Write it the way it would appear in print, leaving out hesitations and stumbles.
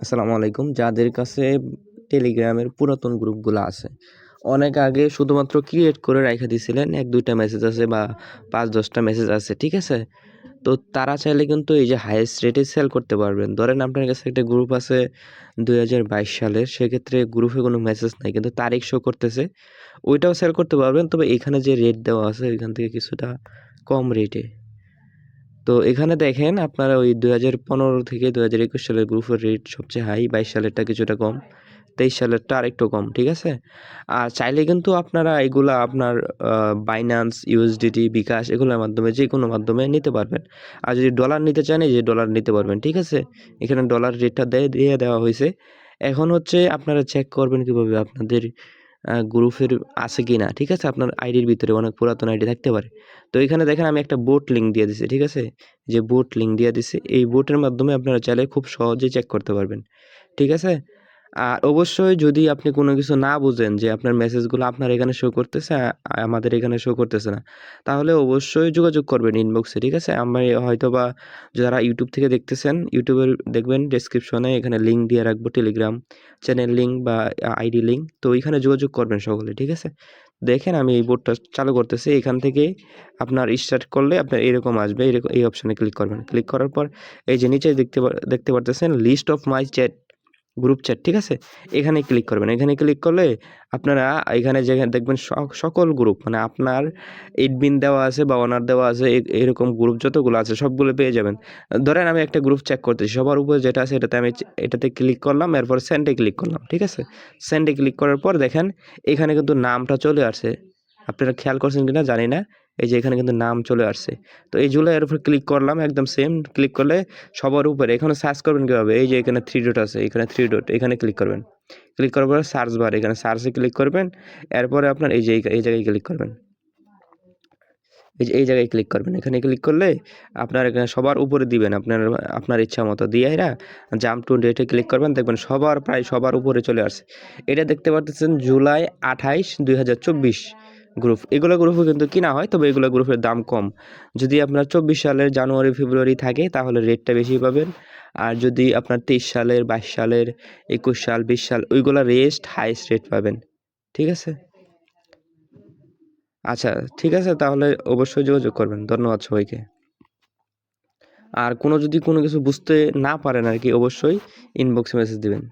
আসসালামু আলাইকুম। যাদের কাছে টেলিগ্রামের পুরাতন গ্রুপগুলো আছে, অনেক আগে শুধুমাত্র ক্রিয়েট করে রাইখা দিছিলেন, ১-২টা মেসেজ আছে বা ৫-১০টা মেসেজ আছে, ঠিক আছে? তো তারা চাইলে কিন্তু এই যে হাইয়েস্ট রেটে সেল করতে পারবেন। ধরেন আপনার কাছে একটা গ্রুপ আছে ২০২২ সালের, সেক্ষেত্রে গ্রুপে কোনো মেসেজ নাই কিন্তু তারিখ শো করতেছে, ওইটাও সেল করতে পারবেন। তবে এখানে যে রেট দেওয়া আছে ওইখান থেকে কিছুটা কম রেটে। তো এখানে দেখেন আপনারা ওই ২০১৫ থেকে ২০২১ সালের গ্রুপের রেট সবচেয়ে হাই, ২২ সালেরটা কিছুটা কম, ২৩ সালেরটা আরেকটু কম, ঠিক আছে? আর চাইলে কিন্তু আপনারা এগুলা আপনার বাইন্যান্স, ইউএসডিটি, বিকাশ এগুলোর মাধ্যমে যেকোনো মাধ্যমে নিতে পারবেন। আর যদি ডলার নিতে চান এই যে ডলার নিতে পারবেন, ঠিক আছে? এখানে ডলার রেটটা দিয়ে দেওয়া হয়েছে। এখন হচ্ছে আপনারা চেক করবেন কিভাবে আপনাদের গ্রুপের আছে কিনা, ঠিক আছে? আপনার আইডির ভিতরে অনেক পুরাতন আইডি থাকতে পারে। তো এখানে দেখেন আমি একটা বোট লিঙ্ক দিয়ে দিছি, ঠিক আছে? যে বোট লিঙ্ক দিয়ে দিছি, এই বোটের মাধ্যমে আপনারা চাইলে খুব সহজেই চেক করতে পারবেন, ঠিক আছে? আর অবশ্যই যদি আপনি কোনো কিছু না বুঝেন যে আপনার মেসেজগুলো আপনার এখানে শো করতেছে, আমাদের এখানে শো করতেছে না, তাহলে অবশ্যই যোগাযোগ করবেন ইনবক্সে, ঠিক আছে? আমি হয়তোবা যারা ইউটিউব থেকে দেখতেছেন, ইউটিউবের দেখবেন ডেসক্রিপশনে এখানে লিঙ্ক দিয়ে রাখবো, টেলিগ্রাম চ্যানেল লিঙ্ক বা আইডি লিঙ্ক। তো ওইখানে যোগাযোগ করবেন সকলে, ঠিক আছে? দেখেন আমি এই বোর্ডটা চালু করতেছি। এখান থেকে আপনার স্টার্ট করলে আপনার এরকম আসবে, এরকম এই অপশনে ক্লিক করবেন। ক্লিক করার পর এই যে নিচে দেখতে পারতেছেন list of my chat, group chat, ঠিক আছে? এখানে ক্লিক করবেন। এখানে ক্লিক করলে আপনারা এখানে যেখানে দেখবেন সকল গ্রুপ মানে আপনার এডমিন দেওয়া আছে বা ওনার দেওয়া আছে, এরকম গ্রুপ যতগুলো আছে সবগুলো পেয়ে যাবেন। ধরেন আমি একটা গ্রুপ চেক করতেছি, সবার উপরে যেটা আছে এটাতে আমি এটাতে ক্লিক করলাম, এরপর সেন্ডে ক্লিক করলাম, ঠিক আছে? সেন্ডে ক্লিক করার পর দেখেন এখানে কিন্তু নামটা চলে আসছে। আপনারা খেয়াল করছেন কিনা জানি না, এই যে এখানে কিন্তু নাম চলে আসছে। তো এই জুলাইয়ের উপর ক্লিক করলাম, একদম সেম ক্লিক করলে সবার উপরে এখানে সার্চ করবেন কীভাবে, এই যে এখানে 3 ডট আছে, এখানে 3 ডট, এখানে ক্লিক করবেন। ক্লিক করার পরে সার্চ বার, এখানে সার্চে ক্লিক করবেন। এরপরে আপনার এই যে এই জায়গায় ক্লিক করবেন, এই যে এই জায়গায় ক্লিক করবেন। এখানে ক্লিক করলে আপনার এখানে সবার উপরে দিবেন, আপনার ইচ্ছা মতো দিয়ে এরা জাম্প টু ডেটে ক্লিক করবেন, দেখবেন প্রায় সবার উপরে চলে আসছে। এটা দেখতে পারতেছেন জুলাই ২৮, ২০২৪ গ্রুপ। এগুলো গ্রুপও কিন্তু কিনা হয়, তবে এগুলো গ্রুপের দাম কম। যদি আপনার ২৪ সালের জানুয়ারি ফেব্রুয়ারি থাকে তাহলে রেটটা বেশি পাবেন। আর যদি আপনার ২৩ সালের, ২২ সালের, ২১ সাল, ২০ সাল ওইগুলো হাইয়েস্ট রেট পাবেন, ঠিক আছে? আচ্ছা, ঠিক আছে, তাহলে অবশ্যই যোগাযোগ করবেন। ধন্যবাদ সবাইকে। আর যদি কোনো কিছু বুঝতে না পারেন আরকি, অবশ্যই ইনবক্সে মেসেজ দিবেন।